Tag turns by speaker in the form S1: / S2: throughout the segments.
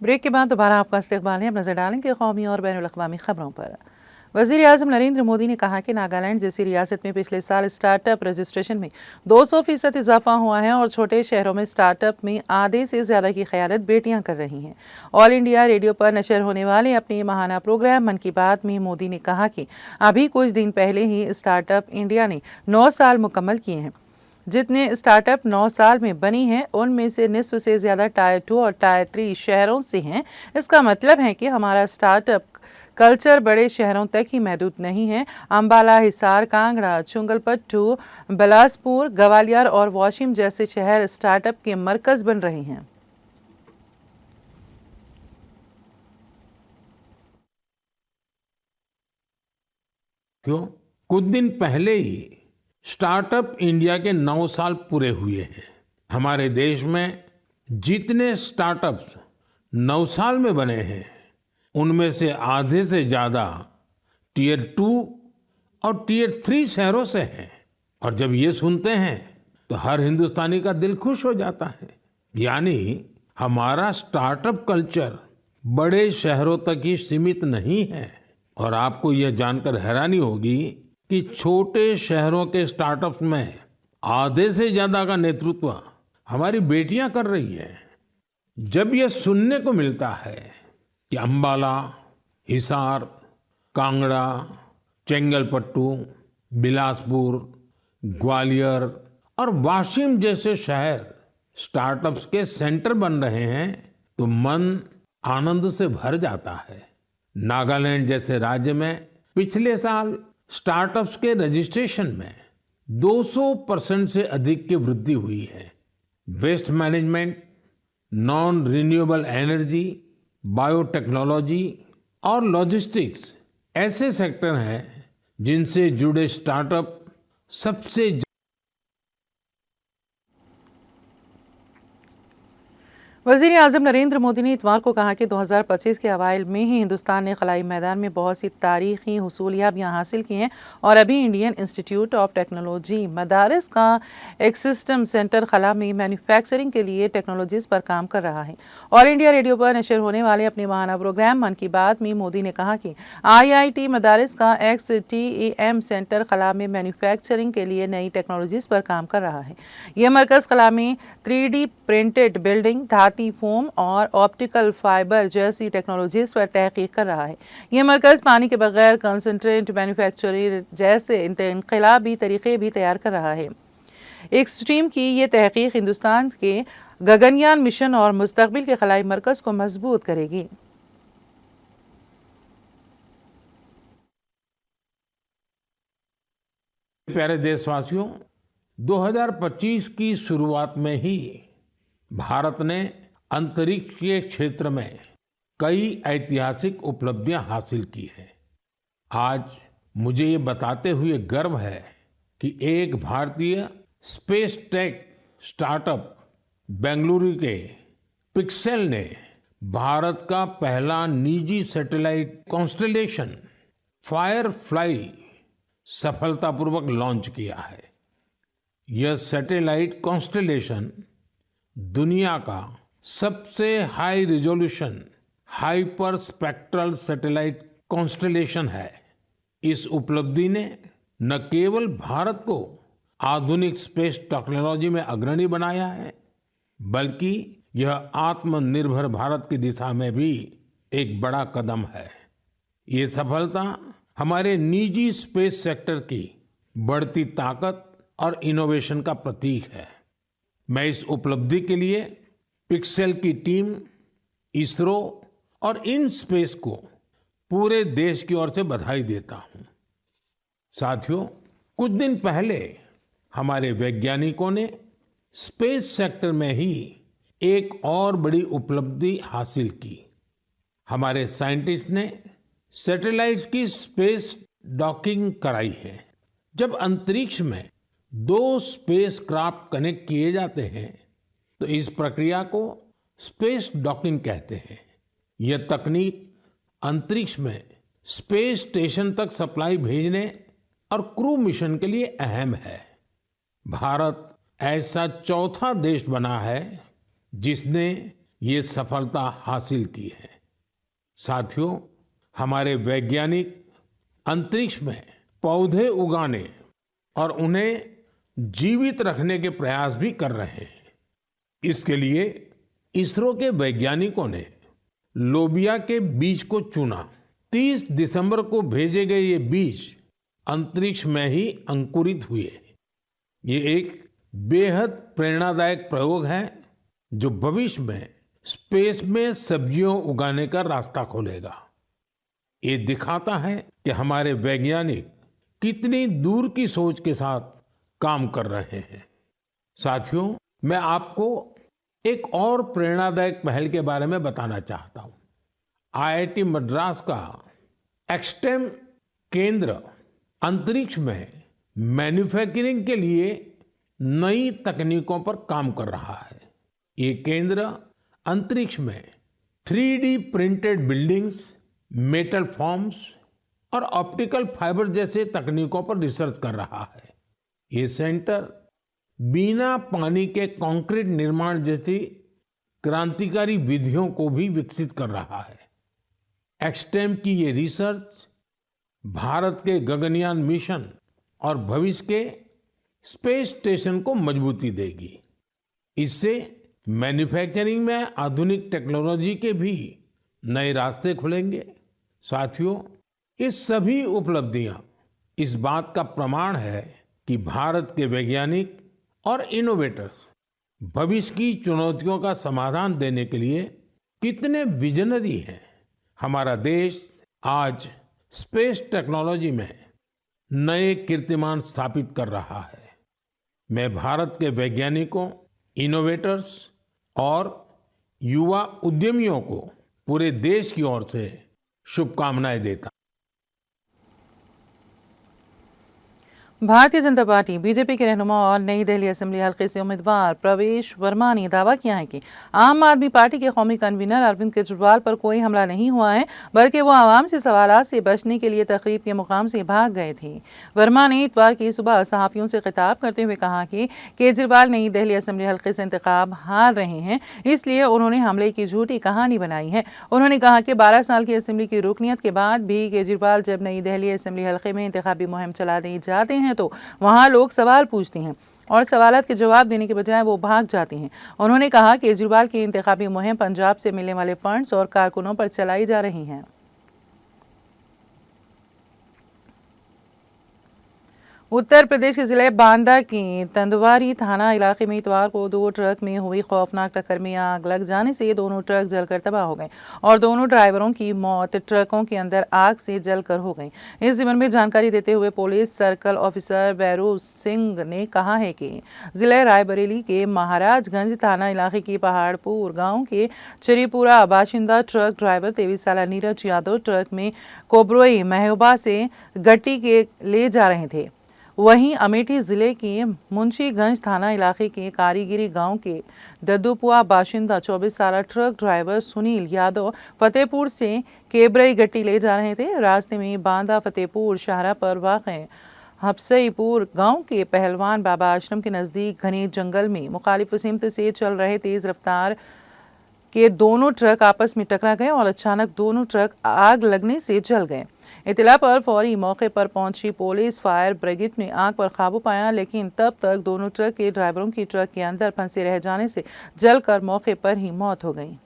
S1: Break के बाद दोबारा आपका इस्तकबाल है। अब नजर डालेंगे कौमी और बैनुल अक़वामी खबरों पर। वज़ीर आज़म नरेंद्र मोदी ने कहा कि नागालैंड जैसी रियासत में पिछले साल स्टार्टअप रजिस्ट्रेशन में 200% इजाफा हुआ है और छोटे शहरों में स्टार्टअप में आधे से ज़्यादा की क़यादत बेटियां कर रही हैं। ऑल इंडिया रेडियो पर नशर होने वाले अपने माहाना प्रोग्राम मन की बात में मोदी ने कहा कि अभी कुछ दिन पहले ही स्टार्टअप इंडिया ने 9 साल मुकम्मल किए हैं। जितने स्टार्टअप 9 साल में बनी हैं उनमें से निस्फ से ज़्यादा टायर 2 और टायर 3 शहरों से हैं। इसका मतलब है कि हमारा स्टार्टअप कल्चर बड़े शहरों तक ही महदूद नहीं है। अंबाला, हिसार, कांगड़ा, चुंगलपट्टू, बिलासपुर, ग्वालियर और वाशिम जैसे शहर स्टार्टअप के मरकज बन रहे हैं।
S2: क्यों? कुछ दिन पहले ही स्टार्टअप इंडिया के 9 साल पूरे हुए हैं। हमारे देश में जितने स्टार्टअप्स 9 साल में बने हैं उनमें से आधे से ज्यादा टियर 2 और टियर 3 शहरों से हैं। और जब ये सुनते हैं तो हर हिंदुस्तानी का दिल खुश हो जाता है। यानी हमारा स्टार्टअप कल्चर बड़े शहरों तक ही सीमित नहीं है। और आपको यह जानकर हैरानी होगी कि छोटे शहरों के स्टार्टअप्स में आधे से ज्यादा का नेतृत्व हमारी बेटियां कर रही है। जब यह सुनने को मिलता है कि अंबाला, हिसार, कांगड़ा, चेंगलपट्टू, बिलासपुर, ग्वालियर और वाशिम जैसे शहर स्टार्टअप्स के सेंटर बन रहे हैं तो मन आनंद से भर जाता है। नागालैंड जैसे राज्य में पिछले साल स्टार्टअप्स के रजिस्ट्रेशन में 200% से अधिक की वृद्धि हुई है। Waste management, non renewable energy, biotechnology और लॉजिस्टिक्स ऐसे सेक्टर हैं जिनसे जुड़े स्टार्टअप सबसे
S1: वज़ीर आज़म नरेंद्र मोदी ने इतवार को कहा कि 2025 के अवाइल में ही हिंदुस्तान ने खलाई मैदान में बहुत सी तारीखी हुसूलियाबियाँ हासिल की हैं और अभी इंडियन इंस्टीट्यूट ऑफ टेक्नोलॉजी मदारिस का एक सिस्टम सेंटर खला में मैन्युफैक्चरिंग के लिए टेक्नोलॉजीज़ पर काम कर रहा है। ऑल इंडिया रेडियो पर नशर होने वाले अपने माहाना प्रोग्राम मन की बात में मोदी ने कहा कि IIT मदारिस का XTEM सेंटर खला में मैन्युफैक्चरिंग के लिए नई टेक्नोलॉजीज़ पर काम कर रहा है। यह मरकज़ खला में 3D प्रिंटेड बिल्डिंग, फोम और ऑप्टिकल फाइबर जैसी टेक्नोलॉजीज पर तहकीक कर रहा है। यह मरकज पानी के बगैर कंसंट्रेट मैन्युफैक्चरिंग जैसे इनकलाबी तरीके भी तैयार कर रहा है। एक स्ट्रीम की यह तहकीक हिंदुस्तान के गगनयान मिशन और मुस्तकबिल के खलाई मरकज को मजबूत करेगी।
S2: प्यारे देशवासियों, 2025 की शुरुआत में ही भारत ने अंतरिक्ष के क्षेत्र में कई ऐतिहासिक उपलब्धियां हासिल की हैं। आज मुझे ये बताते हुए गर्व है कि एक भारतीय स्पेस टेक स्टार्टअप बेंगलुरु के पिक्सेल ने भारत का पहला निजी सैटेलाइट कॉन्स्टेलेशन फायरफ्लाई सफलतापूर्वक लॉन्च किया है। यह सैटेलाइट कॉन्स्टेलेशन दुनिया का सबसे high resolution hyper spectral satellite constellation है। इस उपलब्धि ने न केवल भारत को आधुनिक स्पेस टेक्नोलॉजी में अग्रणी बनाया है, बल्कि यह आत्मनिर्भर भारत की दिशा में भी एक बड़ा कदम है। ये सफलता हमारे निजी स्पेस सेक्टर की बढ़ती ताकत और इनोवेशन का प्रतीक है। मैं इस उपलब्धि के लिए पिक्सेल की टीम, इसरो और इन स्पेस को पूरे देश की ओर से बधाई देता हूं। साथियों, कुछ दिन पहले हमारे वैज्ञानिकों ने स्पेस सेक्टर में ही एक और बड़ी उपलब्धि हासिल की। हमारे साइंटिस्ट ने सैटेलाइट्स की स्पेस डॉकिंग कराई है। जब अंतरिक्ष में 2 स्पेस क्राफ्ट कनेक्ट किए जाते हैं तो इस प्रक्रिया को स्पेस डॉकिंग कहते हैं। यह तकनीक अंतरिक्ष में स्पेस स्टेशन तक सप्लाई भेजने और क्रू मिशन के लिए अहम है। भारत ऐसा चौथा देश बना है जिसने ये सफलता हासिल की है। साथियों, हमारे वैज्ञानिक अंतरिक्ष में पौधे उगाने और उन्हें जीवित रखने के प्रयास भी कर रहे हैं। इसके लिए इसरो के वैज्ञानिकों ने लोबिया के बीज को चुना। 30 दिसंबर को भेजे गए ये बीज अंतरिक्ष में ही अंकुरित हुए। ये एक बेहद प्रेरणादायक प्रयोग है जो भविष्य में स्पेस में सब्जियों उगाने का रास्ता खोलेगा। ये दिखाता है कि हमारे वैज्ञानिक कितनी दूर की सोच के साथ काम कर रहे हैं। साथियों, मैं आपको एक और प्रेरणादायक पहल के बारे में बताना चाहता हूं। आईआईटी मद्रास का एक्सटेम केंद्र अंतरिक्ष में मैन्युफैक्चरिंग के लिए नई तकनीकों पर काम कर रहा है। ये केंद्र अंतरिक्ष में 3D printed buildings, metal forms और ऑप्टिकल फाइबर जैसे तकनीकों पर रिसर्च कर रहा है। ये सेंटर बिना पानी के कंक्रीट निर्माण जैसी क्रांतिकारी विधियों को भी विकसित कर रहा है। एक्सटेम की ये रिसर्च भारत के गगनयान मिशन और भविष्य के स्पेस स्टेशन को मजबूती देगी। इससे मैन्युफैक्चरिंग में आधुनिक टेक्नोलॉजी के भी नए रास्ते खुलेंगे। साथियों, ये सभी उपलब्धियां इस बात का प्रमाण है कि भारत के वैज्ञानिक और इनोवेटर्स भविष्य की चुनौतियों का समाधान देने के लिए कितने विजनरी हैं। हमारा देश आज स्पेस टेक्नोलॉजी में नए कीर्तिमान स्थापित कर रहा है। मैं भारत के वैज्ञानिकों, इनोवेटर्स और युवा उद्यमियों को पूरे देश की ओर से शुभकामनाएं देता हूं।
S1: भारतीय जनता पार्टी बीजेपी के रहनुमा और नई दिल्ली असेंबली हल्के से उम्मीदवार प्रवेश वर्मा ने दावा किया है कि आम आदमी पार्टी के कौमी कन्वीनर अरविंद केजरीवाल पर कोई हमला नहीं हुआ है, बल्कि वो आवाम से सवालात से बचने के लिए तकरीब के मुकाम से भाग गए थे। वर्मा ने इतवार की सुबह सहाफियों से खिताब करते हुए कहा कि केजरीवाल नई दिल्ली असेंबली हल्के से इंतखाब हार रहे हैं, इसलिए उन्होंने हमले की झूठी कहानी बनाई है। उन्होंने कहा कि 12 साल की असेंबली की रुकनियत के बाद भी केजरीवाल जब नई दिल्ली असेंबली हल्के में इंतखाबी मुहिम चलाने जाते हैं तो वहां लोग सवाल पूछते हैं और सवालात के जवाब देने के बजाय वो भाग जाते हैं। उन्होंने कहा कि केजरीवाल की इंतखाबी मुहिम पंजाब से मिलने वाले फंड्स और कारकुनों पर चलाई जा रही है। उत्तर प्रदेश के जिले बांदा के तंदवारी थाना इलाके में इतवार को 2 ट्रक में हुई खौफनाक टक्कर में आग लग जाने से दोनों ट्रक जलकर तबाह हो गए और दोनों ड्राइवरों की मौत ट्रकों के अंदर आग से जलकर हो गई। इस संबंध में जानकारी देते हुए पुलिस सर्कल ऑफिसर बैरू सिंह ने कहा है कि जिले रायबरेली के महाराजगंज थाना इलाके के पहाड़पुर गाँव के चरीपुरा बाशिंदा ट्रक ड्राइवर 23 साल नीरज यादव ट्रक में कोबरोई महोबा से गट्टी के ले जा रहे थे। वहीं अमेठी जिले के मुंशीगंज थाना इलाके के कारीगिरी गांव के दद्दूपुआ बाशिंदा 24 साल ट्रक ड्राइवर सुनील यादव फतेहपुर से केबरई गट्टी ले जा रहे थे। रास्ते में बांदा फतेहपुर शाहरा पर वाक़ हफसईपुर गांव के पहलवान बाबा आश्रम के नज़दीक घने जंगल में मुखालिफ सिमत से चल रहे तेज़ रफ्तार के दोनों ट्रक आपस में टकरा गए और अचानक दोनों ट्रक आग लगने से जल गए। इतला पर फौरी मौके पर पहुंची पुलिस फायर ब्रिगेड ने आग पर काबू पाया, लेकिन तब तक दोनों ट्रक के ड्राइवरों की ट्रक के अंदर फंसे रह जाने से जलकर मौके पर ही मौत हो गई।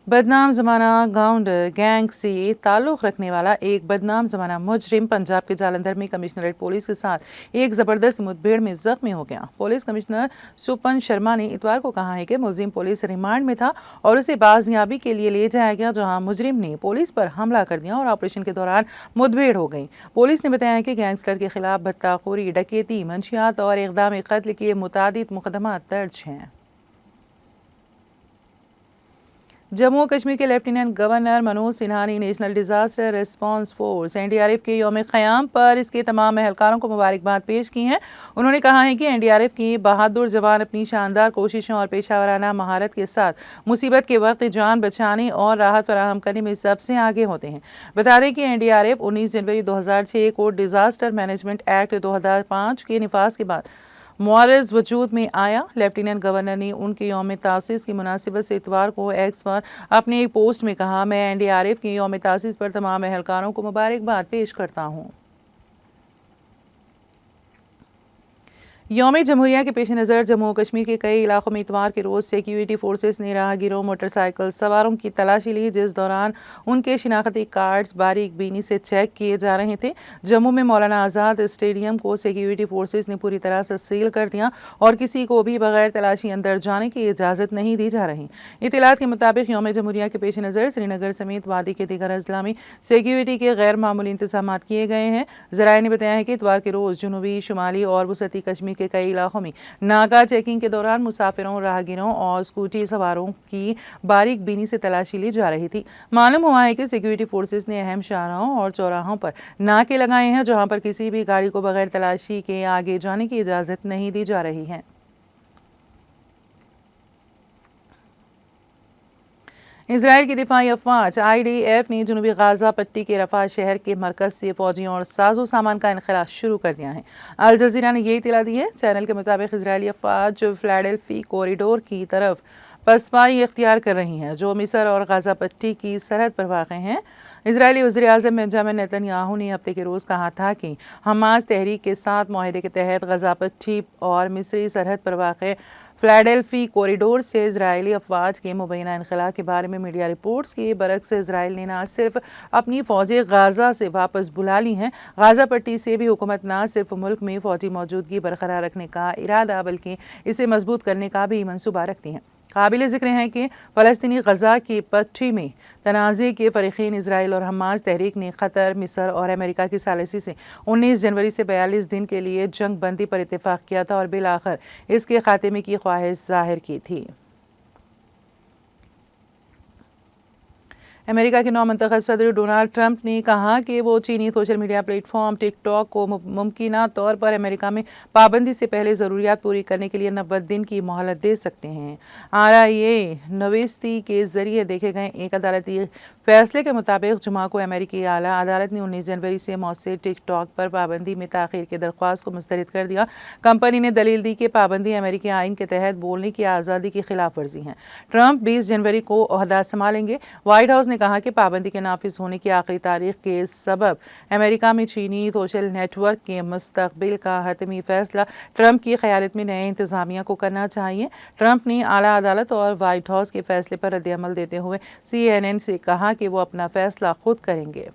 S1: बदनाम जमाना गाउंडर गैंग से ताल्लुक़ रखने वाला एक बदनाम जमाना मुजरिम पंजाब के जालंधर में कमिश्नरेट पुलिस के साथ एक ज़बरदस्त मुठभेड़ में जख्मी हो गया। पुलिस कमिश्नर सुपन शर्मा ने इतवार को कहा है कि मुलजिम पुलिस रिमांड में था और उसे बाजियाबी के लिए ले जाया गया, जहां मुजरिम ने पुलिस पर हमला कर दिया और ऑपरेशन के दौरान मुठभेड़ हो गई। पुलिस ने बताया कि गैंगस्टर के खिलाफ भत्ताखोरी, डकैती, मंशियात और इक़दाम कत्ल के मुतादिद मुकदमा दर्ज हैं। जम्मू कश्मीर के लेफ्टिनेंट गवर्नर मनोज सिन्हा ने national disaster response force NDRF के यौम क़याम पर इसके तमाम एहलकारों को मुबारकबाद पेश की है। उन्होंने कहा है कि एनडीआरएफ की बहादुर जवान अपनी शानदार कोशिशों और पेशावराना महारत के साथ मुसीबत के वक्त जान बचाने और राहत फराहम करने में सबसे आगे होते हैं। बता दें कि एनडीआरएफ 19 जनवरी 2006 को डिजास्टर मैनेजमेंट एक्ट 2005 के निफाज के बाद मुआरज वजूद में आया। लेफ्टिनेंट गवर्नर ने उनके यौम तासीस की मुनासिबत से इतवार को एक्स पर अपने एक पोस्ट में कहा, मैं NDRF के यौम तासीस पर तमाम एहलकारों को मुबारकबाद पेश करता हूँ। यौम जमहूरिया के पेश नज़र जम्मू और कश्मीर के कई इलाकों में इतवार के रोज़ सिक्योरिटी फोर्सेस ने राहगीरों मोटरसाइकिल सवारों की तलाशी ली, जिस दौरान उनके शिनाख्ती कार्ड्स बारीक बीनी से चेक किए जा रहे थे। जम्मू में मौलाना आज़ाद स्टेडियम को सिक्योरिटी फोर्सेस ने पूरी तरह से सील कर दिया और किसी को भी बगैर तलाशी अंदर जाने की इजाज़त नहीं दी जा रही। इत्तलात के मुताबिक यौम जमहूरिया के पेश नज़र श्रीनगर समेत वादी के दीगर अजला में सिक्योरिटी के गैर मामूली इंतजाम किए गए हैं। ज़राए ने बताया है कि इतवार के रोज़ जनूबी, शुमाली और वसती कश्मीर के कई इलाकों में नाका चेकिंग के दौरान मुसाफिरों, राहगीरों और स्कूटी सवारों की बारीक बीनी से तलाशी ली जा रही थी। मालूम हुआ है कि सिक्योरिटी फोर्सेस ने अहम शाहराहों और चौराहों पर नाके लगाए हैं, जहां पर किसी भी गाड़ी को बगैर तलाशी के आगे जाने की इजाज़त नहीं दी जा रही है। इसराइल की दिफाई अफवाज IDF ने जनूबी गाजा पट्टी के रफा शहर के मरकज से फौजियों और साजो सामान का इनखला शुरू कर दिया है। अल जजीरा ने यही इत्तला दी है। चैनल के मुताबिक इसराइली अफवाज फिलाडेल्फी कॉरिडोर की तरफ पसपाई इख्तियार कर रही हैं, जो मिस्र और गाजा पट्टी की सरहद पर वाक़ हैं। इजरायली वज़ीर आज़म बेंजामिन नेतन्याहू ने हफ्ते के रोज़ कहा था कि हमास तहरीक के साथ माहिदे के तहत गाजा पट्टी और मिस्री सरहद पर वाक़ फिलाडेल्फी कॉरिडोर से इजरायली अफवाज के मुबैना इनखला के बारे में मीडिया रिपोर्ट्स के बरक्स इसराइल ने न सिर्फ अपनी फ़ौजें गाजा से वापस बुला ली हैं, गाजा पट्टी से भी हुकूमत न सिर्फ मुल्क में फ़ौजी मौजूदगी बरकरार रखने का इरादा बल्कि इसे मजबूत करने का भी मंसूबा रखती हैं। काबिल ज़िक्र है कि फ़लस्तीनी गज़ा की पट्टी में तनाज़े के फ़रीक़ीन इसराइल और हमास तहरीक ने क़तर, मिस्र और अमेरिका की सालिसी से 19 जनवरी से 42 दिन के लिए जंग बंदी पर इत्तेफ़ाक़ किया था और बिलाखिर इसके ख़ात्मे की ख्वाहिश ज़ाहिर की थी। अमेरिका के नौमंतखब सदर डोनाल्ड ट्रंप ने कहा कि वो चीनी सोशल मीडिया प्लेटफॉर्म टिकटॉक को मुमकिना तौर पर अमेरिका में पाबंदी से पहले ज़रूरियात पूरी करने के लिए 90 दिन की मोहलत दे सकते हैं। RIA नवेस्ती के ज़रिए देखे गए एक अदालती फैसले के मुताबिक जुमा को अमेरिकी आला अदालत ने 19 जनवरी से मौसे टिकटॉक पर पाबंदी में ताख़ीर की दरख्वास्त को मुस्तरद कर दिया। कंपनी ने दलील दी कि पाबंदी अमेरिकी आइन के तहत बोलने की आज़ादी की खिलाफ वर्जी है। ट्रंप 20 जनवरी को ओहदा संभालेंगे। वाइट हाउस ने कहा कि पाबंदी के नाफिज होने की आखिरी तारीख के सबब अमेरिका में चीनी सोशल नेटवर्क के मुस्तकबिल का हतमी फैसला ट्रंप की क़यादत में नए इंतज़ामिया को करना चाहिए। ट्रंप ने आला अदालत और वाइट हाउस के फैसले पर रद्द-ए-अमल देते हुए CNN से कहा कि वो अपना फैसला खुद करेंगे।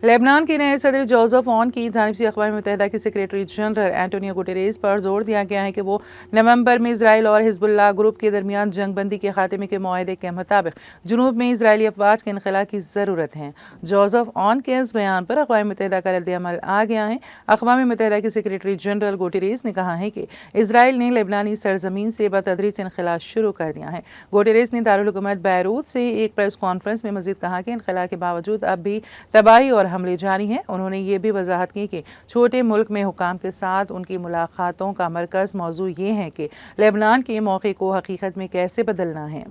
S1: लेबनान के नए सदर जोसेफ ऑन की जानिब से अक़वाम मुत्तहिदा के सेक्रेटरी जनरल एंटोनियो गुटेरेस पर जोर दिया गया है कि वो नवंबर में इजराइल और हिजबुल्लाह ग्रुप के दरमियान जंग बंदी के खात्मे के मुआहदे के मुताबिक जुनूब में इजरायली अफवाज के इनखला की ज़रूरत है। जोसेफ ऑन के इस बयान पर अक़वाम मुत्तहिदा का रद्द-ए-अमल आ गया है। अक़वाम मुत्तहिदा के सेक्रेटरी जनरल गुटेरेस ने कहा है कि इजराइल ने लेबनानी सरजमीन से बतदरीज इनखला शुरू कर दिया है। गुटेरेस ने दारुल हुकूमत बैरूत से एक प्रेस कॉन्फ्रेंस में मज़ीद कहा कि इनखला के बावजूद अब भी तबाही और हमले जारी हैं। उन्होंने ये भी वजाहत की कि छोटे मुल्क में हुकाम के साथ उनकी मुलाकातों का मरकज़ मौजू ये है कि लेबनान के मौक़े को हकीकत में कैसे बदलना है।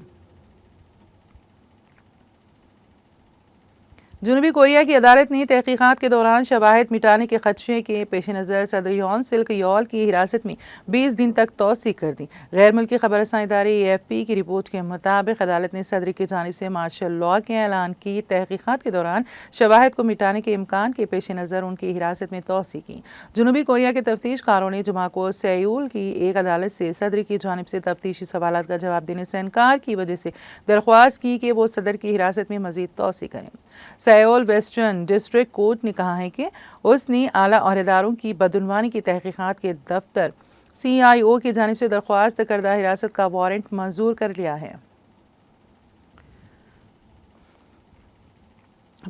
S1: जनूबी कोरिया की अदालत ने तहकीक़ात के दौरान शवाहिद मिटाने के खदशे के पेश नज़र सदर योन सिल्क योल की हिरासत में 20 दिन तक तौसी कर दी। गैर मुल्की खबरसां इदारे AFP की रिपोर्ट के मुताबिक अदालत ने सदर की जानिब से मार्शल लॉ के ऐलान की तहकीक़ात के दौरान शवाहिद को मिटाने के इम्कान के पेश नज़र उनकी हिरासत में तौसी की। जनूबी कोरिया के तफ्तीशकारों ने जुमा को सेयूल की एक अदालत से सदर की जानिब से तफ्तीशी सवालात का जवाब देने से इनकार की वजह से दरख्वास्त की कि वो सदर की हिरासत में मज़ीद तौसी करें। सेओल वेस्टर्न डिस्ट्रिक्ट कोर्ट ने कहा है कि उसने आला अहदेदारों की बदउनवानी की तहकीक़ात के दफ्तर CIO की जानिब से दरख्वास्त करदा हिरासत का वारंट मंजूर कर लिया है।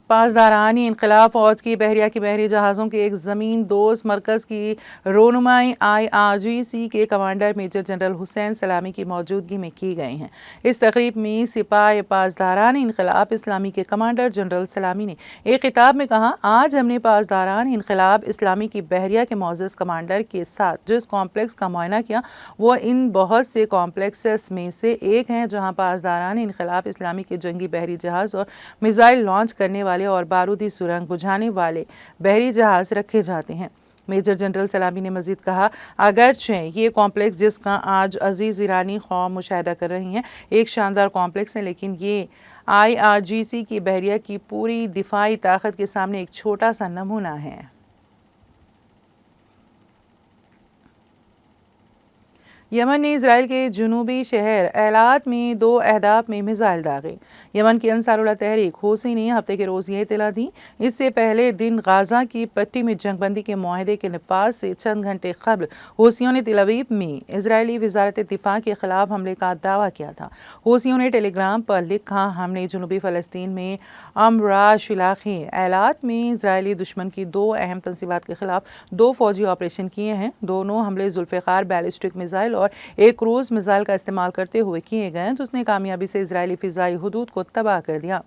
S1: पासदारानी इनकलाब फ़ौज की बहरिया की बहरी जहाज़ों के एक ज़मीन दोस्त मरकज़ की रोनुमाई IRGC के कमांडर मेजर जनरल हुसैन सलामी की मौजूदगी में की गई हैं। इस तकरीब में सिपाही पासदारान इनकलाब इस्लामी के कमांडर जनरल सलामी ने एक खिताब में कहा, आज हमने पासदारान इनकलाब इस्लामी की बहरिया के मौजूद कमांडर के साथ जिस कॉम्प्लेक्स का मुआयना किया वो इन बहुत से कॉम्प्लेक्सेस में से एक हैं जहाँ पासदारान इनकलाब इस्लामी के जंगी बहरी जहाज़ और मिज़ाइल लॉन्च करने करने वाले और बारूदी सुरंग बुझाने वाले बहरी जहाज रखे जाते हैं। मेजर जनरल सलामी ने मजीद कहा, अगरचे ये कॉम्प्लेक्स जिसका आज अजीज़ ईरानी कौम मुशाहिदा कर रही हैं एक शानदार कॉम्प्लेक्स है, लेकिन ये IRGC की बहरिया की पूरी दिफाई ताकत के सामने एक छोटा सा नमूना है। यमन ने इजराइल के जुनूबी शहर एलात में 2 अहदाफ में मिसाइल दागे। यमन की अंसारुल्लाह तहरीक हूसी ने हफ्ते के रोज़ ये इत्तला दी। इससे पहले दिन गाजा की पट्टी में जंगबंदी के मुआहदे के नफाज से चंद घंटे कबल हूसियों ने तेल अवीव में इजरायली वजारत दिफा के खिलाफ हमले का दावा किया था। हूसियों ने टेलीग्राम पर लिखा, हमने जुनूबी फ़लस्तीन में अमराश इलाके एलात में इजरायली दुश्मन की 2 अहम तंसीबात के खिलाफ 2 फौजी ऑपरेशन किए हैं। दोनों हमले जुल्फ़िकार बैलिस्टिक मिसाइल और एक क्रूज मिसाइल का इस्तेमाल करते हुए किए गए, जिसने कामयाबी से इजरायली फिजाई हुदूद को तबाह कर दिया।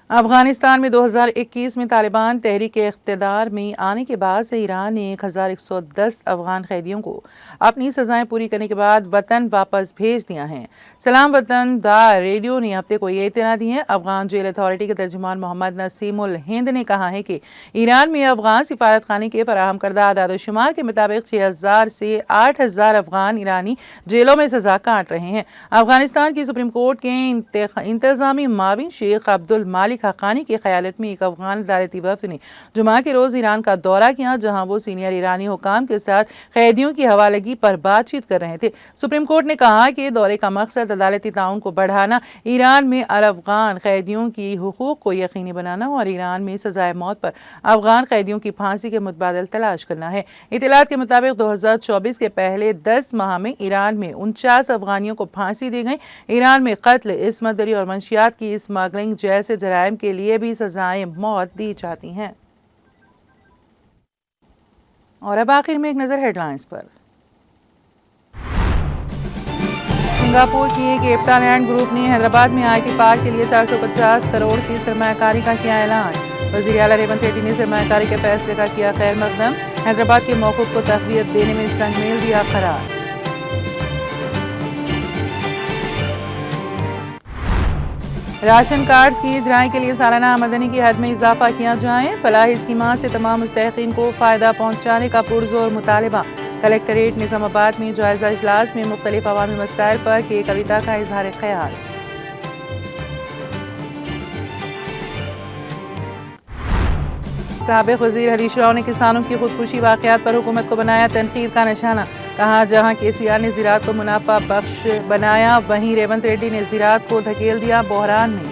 S1: अफगानिस्तान में 2021 में तालिबान तहरीक इख्तिदार में आने के बाद से ईरान ने 1110 अफगान कैदियों को अपनी सजाएं पूरी करने के बाद वतन वापस भेज दिया है। सलाम वतन दार रेडियो ने हफ्ते को ये इत्तला दी है। अफगान जेल अथॉरिटी के तर्जुमान मोहम्मद नसीमुल हिंद ने कहा है कि ईरान में अफगान सिफारत खाने के फराहम करदा आदाद-ओ-शुमार के मुताबिक 6000 से 8000 अफगान ईरानी जेलों में सजा काट रहे हैं। अफगानिस्तान की सुप्रीम कोर्ट के इंतजामी माविन शेख अब्दुल मालिक हक्कानी की क़यादत में एक अफगान अदालती वफ़द ने जुमा के रोज़ ईरान का दौरा किया, जहां वो सीनियर ईरानी हुकाम के साथ कैदियों की हवालगी पर बातचीत कर रहे थे। सुप्रीम कोर्ट ने कहा कि दौरे का मकसद अदालती ताउन को बढ़ाना, ईरान में अफगान कैदियों की हुकूक को यकीनी बनाना और ईरान में सजाए मौत पर अफगान कैदियों की फांसी के मुतबादल तलाश करना है। इत्तलात के मुताबिक 2024 के पहले 10 माह में ईरान में 49 अफगानियों को फांसी दी गई। ईरान में कत्ल, इस्मत दरी और मंशियात की स्मगलिंग जैसे जराइम के लिए भी सजाएं मौत दी जाती हैं। और अब आखिर में एक नजर हेडलाइंस पर। सिंगापुर की कैपिटा लैंड ग्रुप ने हैदराबाद में IT पार्क के लिए 450 करोड़ की सरमायाकारी का किया ऐलान। वज़ीर आला रेवंत रेड्डी ने सरमायाकारी के फैसले का किया खैर मकदम। हैदराबाद के मौक़िफ़ को तक़वियत देने में संगमेल दिया करार। राशन कार्ड्स की इजराई के लिए सालाना आमदनी की हद में इजाफा किया जाए। फलाही स्कीमात से तमाम मुस्तहिकीन को फ़ायदा पहुँचाने का पुरज़ोर मुतालबा। कलेक्टरेट निज़ामाबाद में जायज़ा इजलास में मुख्तलिफ अवामी मसाइल पर के कविता का इजहार ख्याल। साबिक़ वज़ीर हरीश राव ने किसानों की खुदकुशी वाक़यात पर हुकूमत को बनाया तनकीद का निशाना। कहा, जहां KCR ने ज़राअत को मुनाफा बख्श बनाया, वहीं रेवंत रेड्डी ने ज़राअत को धकेल दिया बहरान में।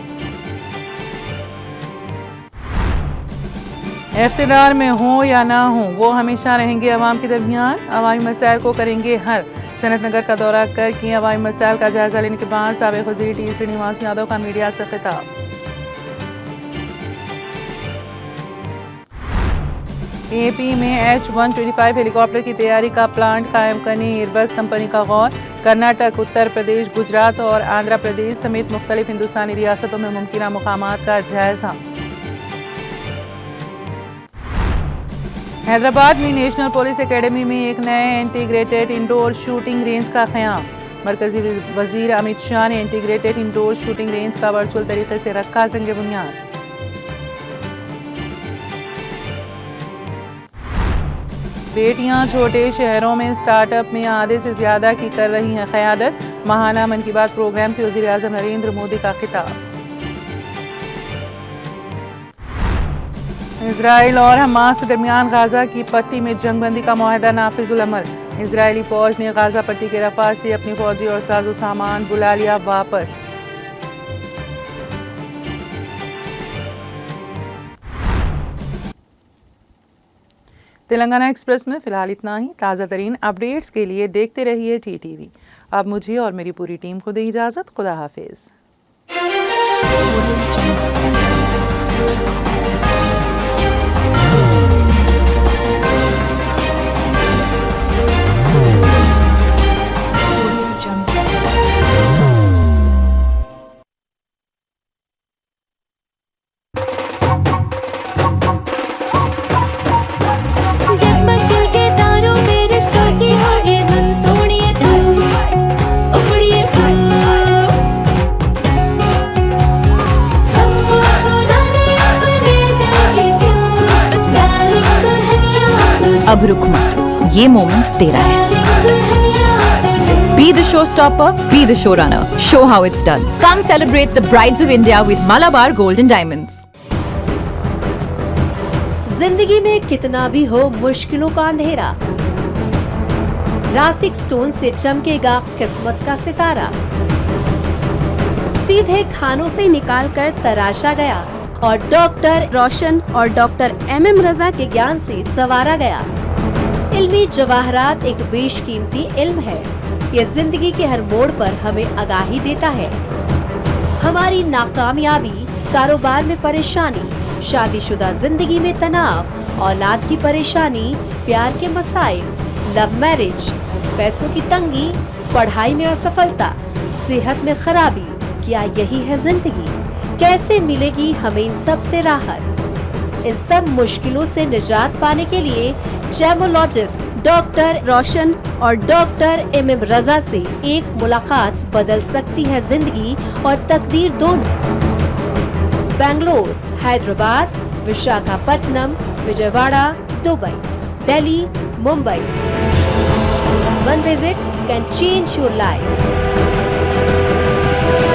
S1: इख्तिदार में हो या ना हो, वो हमेशा रहेंगे अवाम के दरमियान, अवामी मसाइल को करेंगे हल। सनत नगर का दौरा करके अवामी मसाइल का जायजा लेने के बाद साबिक़ वज़ीर T श्रीनिवास यादव का मीडिया से खिताब। AP में H-125 हेलीकॉप्टर की तैयारी का प्लांट कायम करने एयरबस कंपनी का गौर। कर्नाटक, उत्तर प्रदेश, गुजरात और आंध्र प्रदेश समेत मुख्तलिफ हिंदुस्तानी रियासतों में मुमकिना मुकामात का जायजा। हैदराबाद में नेशनल पुलिस एकेडमी में एक नए इंटीग्रेटेड इंडोर शूटिंग रेंज का क़याम। मरकजी वज़ीर अमित शाह ने इंटीग्रेटेड इंडोर शूटिंग रेंज का वर्चुअल तरीके से रखा संग बुनियाद। बेटियां छोटे शहरों में स्टार्टअप में आधे से ज्यादा की कर रही हैं क़यादत। माहाना मन की बात प्रोग्राम से वज़ीर आज़म नरेंद्र मोदी का खिताब। इजराइल और हमास के दरमियान गाजा की पट्टी में जंगबंदी का मुआहदा नाफिजुल अमल। इजरायली फौज ने गाजा पट्टी के रफा से अपनी फौजी और साजो सामान बुला लिया वापस। तेलंगाना एक्सप्रेस में फिलहाल इतना ही। ताज़ा तरीन अपडेट्स के लिए देखते रहिए TTV। अब मुझे और मेरी पूरी टीम को दे इजाज़त। खुदा हाफिज़।
S3: अब रुक मत, ये मोमेंट तेरा है। Be the showstopper, be the showrunner. Show how it's done. Come celebrate the Brides of India with Malabar Gold and Diamonds.
S4: जिंदगी में कितना भी हो मुश्किलों का अंधेरा, रासिक स्टोन से चमकेगा किस्मत का सितारा। सीधे खानों से निकालकर तराशा गया और डॉक्टर रोशन और डॉक्टर MM रजा के ज्ञान से संवारा गया। इल्मी जवाहरात एक बेशकीमती इल्म है। ये जिंदगी के हर मोड़ पर हमें आगाही देता है। हमारी नाकामयाबी, कारोबार में परेशानी, शादीशुदा जिंदगी में तनाव, औलाद की परेशानी, प्यार के मसाइल, लव मैरिज, पैसों की तंगी, पढ़ाई में असफलता, सेहत में खराबी, क्या यही है जिंदगी? कैसे मिलेगी हमें इन सब से राहत? इन सब मुश्किलों से निजात पाने के लिए जेमोलॉजिस्ट डॉक्टर रोशन और डॉक्टर MM रजा से एक मुलाकात बदल सकती है जिंदगी और तकदीर दोनों। Bangalore, Hyderabad, Visakhapatnam, Vijayawada, Dubai, Delhi, Mumbai. One visit can change your life.